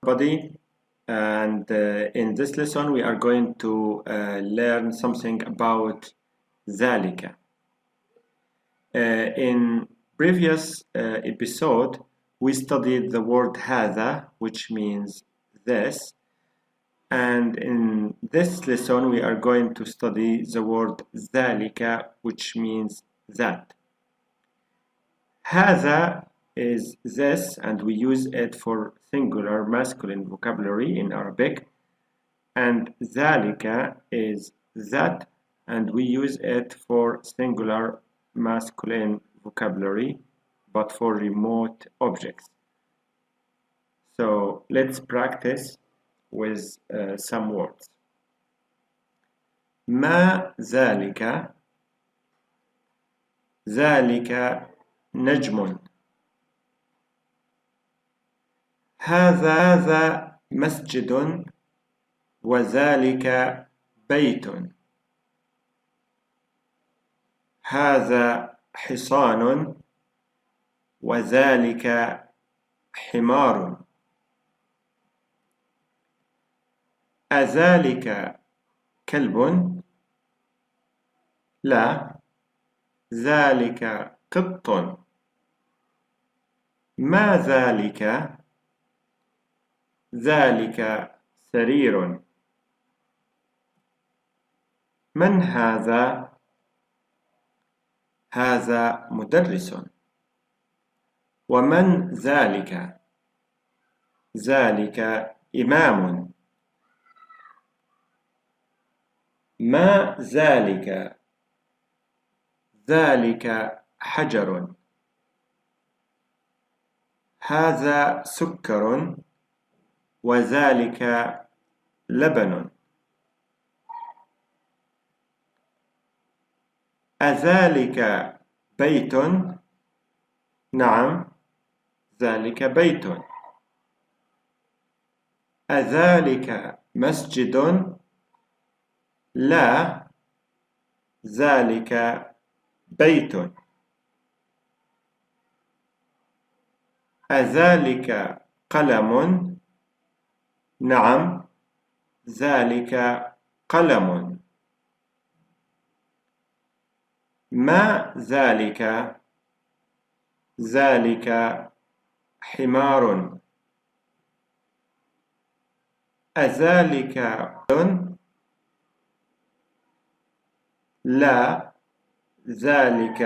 everybody, and in this lesson we are going to learn something about ذلك. In previous episode we studied the word هذا, which means this, and in this lesson we are going to study the word ذلك, which means that. هذا is this, and we use it for singular masculine vocabulary in Arabic, and ذلك is that, and we use it for singular masculine vocabulary but for remote objects. So let's practice with some words. ما ذلك؟ ذلك نجم. هذا مسجد وذلك بيت. هذا حصان وذلك حمار. أذلك كلب؟ لا، ذلك قط. ما ذلك؟ ذلك سرير. من هذا؟ هذا مدرس. ومن ذلك؟ ذلك إمام. ما ذلك؟ ذلك حجر. هذا سكر وذلك لبن. أذلك بيت؟ نعم، ذلك بيت. أذلك مسجد؟ لا، ذلك بيت. أذلك قلم؟ نعم، ذلك قلم. ما ذلك؟ ذلك حمار. أذلك رجل؟ لا، ذلك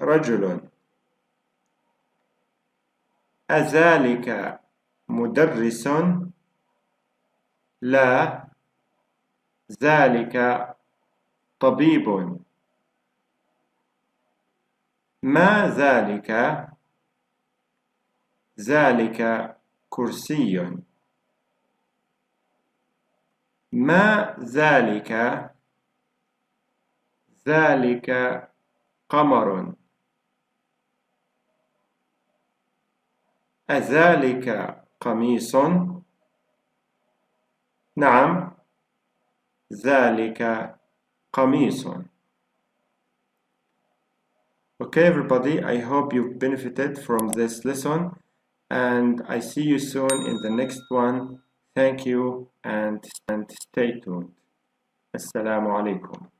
رجل. أذلك مدرس؟ لا، ذلك طبيب. ما ذلك؟ ذلك كرسي. ما ذلك؟ ذلك قمر. أذلك قميص؟ نعم، ذلك قميص. Okay, everybody, I hope you've benefited from this lesson, and I see you soon in the next one. Thank you, and stay tuned. Assalamu alaikum.